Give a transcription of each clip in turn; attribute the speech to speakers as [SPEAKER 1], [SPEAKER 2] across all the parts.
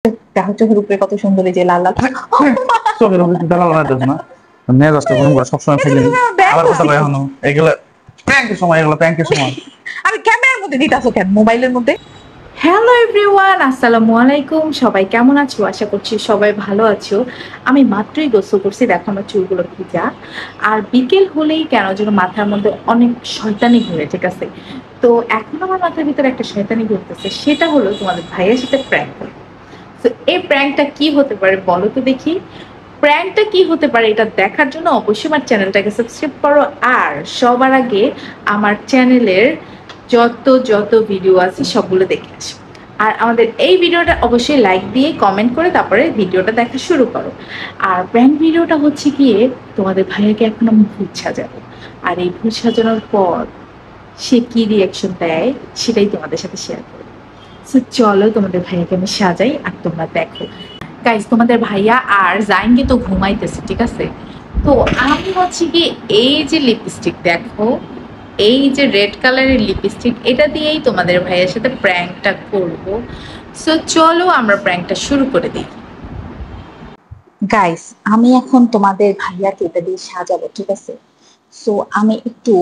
[SPEAKER 1] দেখো চোখের উপরে কত সুন্দর এই যে লাল লাল।
[SPEAKER 2] চোখের উপরে দালাল বানাইতেছ না, মেজাজটা গরম করে সবসময় ফেলে দিই। আবার কথা কয় এখনো এগুলো প্র্যাঙ্কের সময়, এগুলো প্র্যাঙ্কের সময়।
[SPEAKER 1] আমি ক্যামেরার মধ্যে দিতাছো কেন, মোবাইলের মধ্যে?
[SPEAKER 3] হ্যালো এভরিওয়ান, আসসালামু আলাইকুম। সবাই কেমন আছো? আশা করছি সবাই ভালো আছো। আমি মাত্রই গোসল করছি, দেখো আমার চুলগুলো ভিজা। আর বিকেল হলেই কেন যেন মাথার মধ্যে অনেক শয়তানি ঘুরে, ঠিক আছে? তো এখন আমার মাথার ভিতরে একটা শয়তানি ঘুরতেছে, সেটা হলো তোমাদের ভাইয়ের সাথে প্র্যাঙ্ক। তো এই প্র্যাঙ্কটা কি হতে পারে বলো তো দেখি। প্র্যাঙ্কটা কি হতে পারে এটা দেখার জন্য অবশ্যই আমার চ্যানেলটাকে সাবস্ক্রাইব করো। আর সবার আগে আমার চ্যানেলের যত যত ভিডিও আছে সবগুলো দেখে আসো। আর আমাদের এই ভিডিওটা অবশ্যই লাইক দিয়ে কমেন্ট করে তারপরে ভিডিওটা দেখা শুরু করো। আর প্র্যাঙ্ক ভিডিওটা হচ্ছে গিয়ে তোমাদের ভাইয়াকে এখন আমি ভূত সাজাবো। আর এই ভূত সাজানোর পর সে কি রিয়াকশন দেয় সেটাই তোমাদের সাথে শেয়ার করবো। সো চলো তোমাদের ভাইয়াকে আমি সাজাই আর তোমরা দেখো। গাইজ, তোমাদের ভাইয়া আর জাইনকে তো ঘুমাইতেছে, ঠিক আছে? তো আমি হচ্ছে কি, এই যে লিপস্টিক দেখো, এই যে রেড কালারের লিপস্টিক, এটা দিয়েই তোমাদের ভাইয়ের সাথে প্র্যাঙ্কটা করব। সো চলো আমরা প্র্যাঙ্কটা শুরু করে দিই।
[SPEAKER 1] গাইস, আমি এখন তোমাদের ভাইয়াকে এটা দিয়ে সাজাবো, ঠিক আছে? সো আমি একটু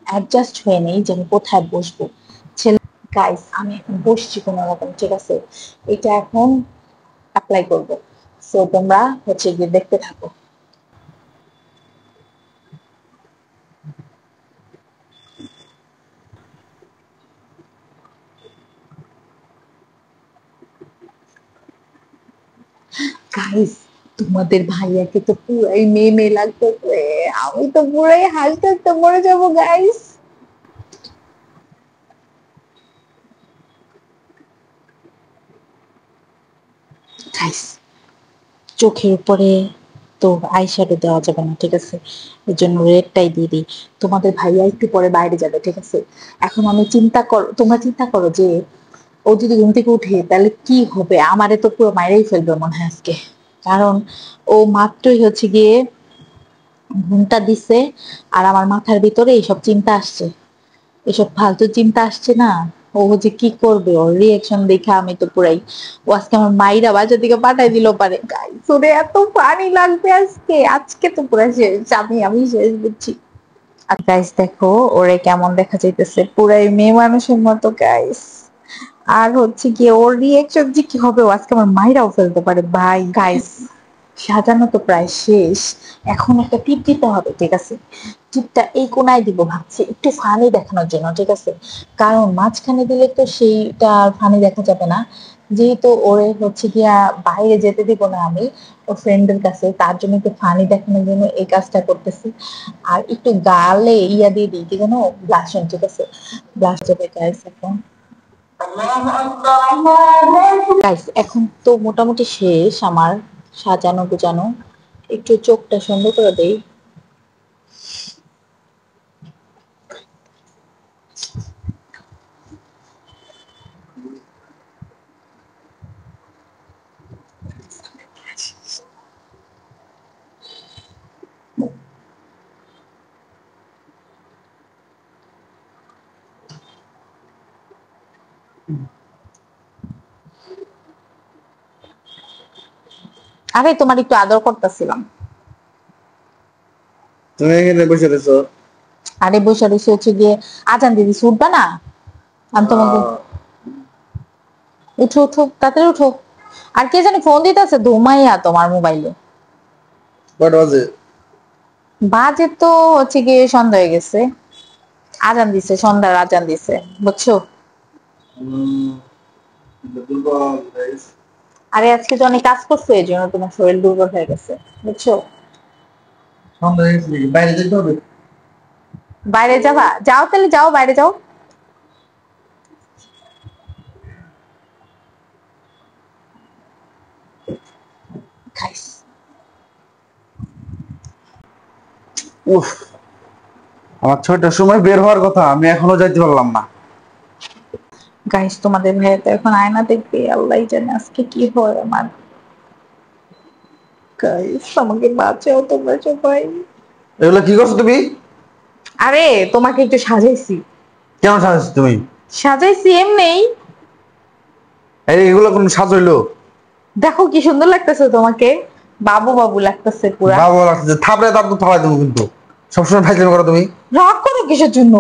[SPEAKER 1] অ্যাডজাস্ট হয়ে নেই যে আমি কোথায় বসবো। ছেলে গাইস, আমি এখন বসছি কোনো রকম, ঠিক আছে? এটা এখন অ্যাপ্লাই করবো। সো তোমরা হচ্ছে গিয়ে দেখতে থাকো। গাইস, তোমাদের ভাইয়াকে তো পুরাই মেয়ে মেয়ে লাগতেছে। আমি তো পুরাই হাসতে হাসতে মরে যাবো গাইস। গাইস, চোখের উপরে তো আইশ্যাডো দেওয়া যাবে না, ঠিক আছে? এর জন্য রেডটাই দিয়ে দিই। তোমাদের ভাইয়া একটু পরে বাইরে যাবে, ঠিক আছে? এখন আমি তোমরা চিন্তা করো যে ও যদি ঘুম থেকে উঠে তাহলে কি হবে। আমারে তো পুরো মাইরেই ফেলবে মনে হয় আজকে। কারণ ও মাত্রই হচ্ছে গিয়ে ঘুমটা দিছে, আর আমার মাথার ভিতরে এইসব চিন্তা আসছে, এসব ফালতু চিন্তা আসছে না। ও যে কি করবে, ওর রিয়াকশন দেখে আমি তো পুরাই, ও আজকে আমার মাইরা বাজার দিকে পাঠাই দিল পারে। গাইস, ওরে এত ফানি লাগবে আজকে, আজকে তো পুরো শেষ, আমি শেষ বুঝছি। আর গাইস দেখো ওরে কেমন দেখা যাইতেছে, পুরাই মেয়ে মানুষের মতো গাইস। আর হচ্ছে কি ওর রিয়াকশন যে কি হবে, ও আজকে আমার মাইরাও ফেলতে পারে ভাই। গাইস, সাজানো তো প্রায় শেষ, এখন একটা টিপ দিতে হবে, ঠিক আছে? টিপটা এই কোনায় দিব ভাবছি, একটু ফানি দেখানোর জন্য, ঠিক আছে? কারণ মাঝখানে দিলে তো সেইটা আর ফানি দেখা যাবে না। যেহেতু ওরে হচ্ছে গিয়া বাইরে যেতে দিব না আমি, ওর ফ্রেন্ডের কাছে, তার জন্য একটু ফানি দেখানোর জন্য এই কাজটা করতেছি। আর একটু গালে ইয়া দিয়ে দিই, কি যেন, ব্লাশন, ঠিক আছে? ব্লাশ যাবে গাইস এখন। গাইস, এখন তো মোটামুটি শেষ আমার সাজানো গুজানো। একটু চোখটা সুন্দর করে দেই। আরে তোমার একটু আদর করতেছিলাম।
[SPEAKER 2] তুমি এখানে বসে রয়েছো?
[SPEAKER 1] আরে বসে রয়েছে হচ্ছে গিয়ে, আজান দিদি উঠবা না? আমি তোমাকে, উঠো উঠো তাড়াতাড়ি উঠো। আর কে জানি ফোন দিতেছে, ধুমাইয়া তোমার মোবাইলে।
[SPEAKER 2] কটা বাজে?
[SPEAKER 1] বাজে তো হচ্ছে গিয়ে সন্ধ্যা হয়ে গেছে, আজান দিছে, সন্ধ্যার আজান দিছে, বুঝছো? আরে আজকে তো অনেক কাজ করছো, এই জন্য তোমার শরীর দুর্বল হয়ে গেছে, বুঝছো?
[SPEAKER 2] বাইরে যেতে হবে।
[SPEAKER 1] বাইরে যাবা? যাও তাহলে, যাও বাইরে যাও। খাইস।
[SPEAKER 2] উফ, আমার ৬টার সময় বের হওয়ার কথা, আমি এখনো যাইতে পারলাম না।
[SPEAKER 1] গাইস, তোমাদের ভাইয়া তো এখন আয়না দেখবে, আল্লাহ জানে আজকে কি হয় আমার। গাইস, আমাকে বাঁচাও তোমরা সবাই।
[SPEAKER 2] এগুলো কি করছো তুমি?
[SPEAKER 1] আরে তোমাকে একটু সাজাইছি।
[SPEAKER 2] কেন সাজাচ্ছ তুমি?
[SPEAKER 1] সাজাইছি এমনি।
[SPEAKER 2] এইগুলো কোন সাজ হইলো?
[SPEAKER 1] দেখো কি সুন্দর লাগতেছে তোমাকে, বাবু বাবু লাগতেছে পুরা।
[SPEAKER 2] বাবা লাগছে থাপড়ে তার তো থাপাই দেবো কিন্তু। সবসময় ফাইজলামি করো তুমি।
[SPEAKER 1] রাগ করো কিসের জন্য?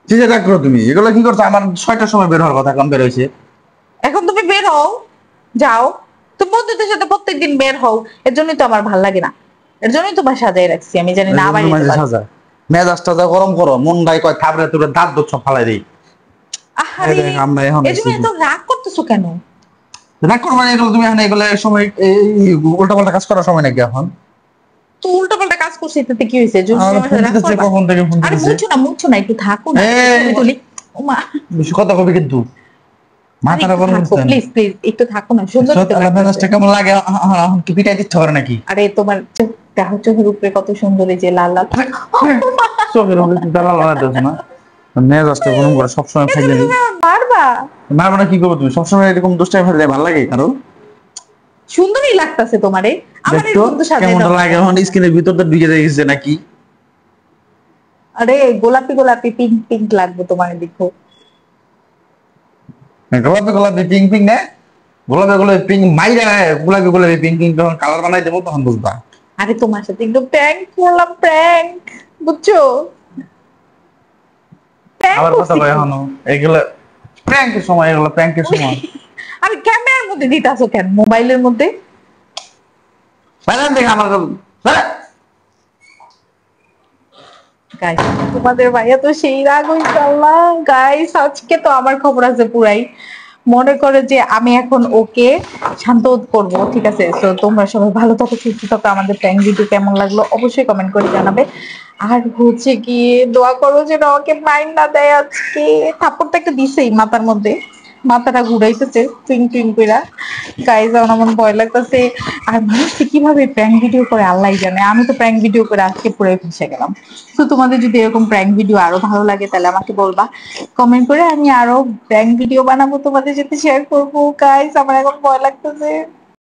[SPEAKER 2] কি যে রাগ করো তুমি, এগুলো কি করছো? আমার 6টার সময় বের হওয়ার কথা, এখন বের হয়েছে।
[SPEAKER 1] এখন তুমি বের হও, যাও। তুমি বন্ধুদের সাথে প্রত্যেকদিন বের হও, এর জন্যই তো আমার ভাল লাগে না, এর জন্যই তোমার সাজাই রাখছি, আমি জানি না বাইরে যেতে
[SPEAKER 2] মাঝে
[SPEAKER 1] পারো।
[SPEAKER 2] সাজা মেজাজটা যা গরম করো, মন ভাই কয় থাপড়ে তুলে দাঁত দুধ সব ফালাই দিই। এই
[SPEAKER 1] আহারে,
[SPEAKER 2] দেখ আমরা এখন
[SPEAKER 1] এর জন্য এত রাগ করতেছো কেন?
[SPEAKER 2] রাগ করো মানে এগুলো তুমি এখন এগুলো এক সময় উল্টা পাল্টা কাজ করার সময় নাকি এখন?
[SPEAKER 1] তো উল্টো পাল্টা কাজ করছি তাতে কি হয়েছে? যদি
[SPEAKER 2] আমার
[SPEAKER 1] তুমি
[SPEAKER 2] ফোন
[SPEAKER 1] আমার সাথে রাগ
[SPEAKER 2] দিতেছে,
[SPEAKER 1] করবা।
[SPEAKER 2] কখন থেকে ফোন
[SPEAKER 1] আরে
[SPEAKER 2] দিতেছে।
[SPEAKER 1] মুছো না একটু থাকো না,
[SPEAKER 2] এই,
[SPEAKER 1] ছবি তুলি। ওমা,
[SPEAKER 2] বেশি কথা কবি কিন্তু মাথাটা গরম করছেন।
[SPEAKER 1] প্লিজ প্লিজ একটু থাকো না, সুন্দর তো
[SPEAKER 2] আল্লাহ
[SPEAKER 1] লাগতেছে।
[SPEAKER 2] মেজাজটা কেমন লাগে, এখন কি পিটাই দিতে হবে নাকি?
[SPEAKER 1] আরে তোমার দেখো চোখের উপরে কত সুন্দর এই যে লাল লাল।
[SPEAKER 2] চোখের উপরে কি দালাল বানাইতেছো না? মেজাজটা গরম করে সবসময়
[SPEAKER 1] এ
[SPEAKER 2] ফাইলে
[SPEAKER 1] তুমি
[SPEAKER 2] দিই।
[SPEAKER 1] তুমি আমার মারবা।
[SPEAKER 2] মারবো না কি করবো? তুমি সবসময় এরকম দুষ্টামি ফেলে ভালো লাগে কারো?
[SPEAKER 1] সুন্দরই লাগতেছে তোমারে, আমার
[SPEAKER 2] দেখতো
[SPEAKER 1] এরকম তো সাজাই
[SPEAKER 2] কেমন
[SPEAKER 1] দাও।
[SPEAKER 2] লাগে, এখন স্কিনের ভিতর তো ঢুকে গেছে নাকি?
[SPEAKER 1] আরে গোলাপি গোলাপি পিঙ্ক পিঙ্ক লাগবে তোমার, দেখো।
[SPEAKER 2] গোলাপি গোলাপি পিঙ্ক পিঙ্ক না, গোলাপি গোলাপি পিঙ্ক মাইরা, গোলাপি গোলাপি পিঙ্ক পিঙ্ক যখন কালার বানাই দেবো তখন বুঝবা।
[SPEAKER 1] আরে তোমার সাথে একটু প্র্যাঙ্ক করলাম, প্র্যাঙ্ক, বুঝছো? প্র্যাঙ্ক
[SPEAKER 2] আবার কথা
[SPEAKER 1] করছি
[SPEAKER 2] কয়
[SPEAKER 1] কি?
[SPEAKER 2] এখনো এগুলো প্র্যাঙ্কের সময়, এগুলো প্র্যাঙ্কের সময়।
[SPEAKER 1] আরে ক্যামেরার মধ্যে দিতাছো কেন, মোবাইলের মধ্যে?
[SPEAKER 2] বাইরে থেকে আমার
[SPEAKER 1] গাইস, তোমাদের ভাইয়া তো সেই রাগ হইছে, আল্লাহ। গাইস, আজকে তো আমার খবর আছে পুরাই। মনে করে যে আমি এখন ওকে শান্ত করব, ঠিক আছে? তো তোমরা সবাই ভালো থাকো, সুস্থ থাকো। আমাদের প্র্যাঙ্ক ভিডিও কেমন লাগলো অবশ্যই কমেন্ট করে জানাবে। আর হচ্ছে গিয়ে দোয়া করো যেন আমাকে মাইন্ড না দেয় আজকে। থাপ্পড়টা একটা দিছেই মাথার মধ্যে, মাথাটা ঘুরাইতেছে টুইং টুইং কইরা। গাইজ, আমার ভয় লাগতেছে। আর মানুষ যে কিভাবে প্র্যাঙ্ক ভিডিও করে আল্লাহ জানে, আমি তো প্র্যাঙ্ক ভিডিও করে আজকে পুরো ফেঁসে গেলাম। তো তোমাদের যদি এরকম প্র্যাঙ্ক ভিডিও আরো ভালো লাগে তাহলে আমাকে বলবা কমেন্ট করে, আমি আরো প্র্যাঙ্ক ভিডিও বানাবো, তোমাদের সাথে শেয়ার করবো। গাইজ, আমার এখন ভয় লাগতেছে।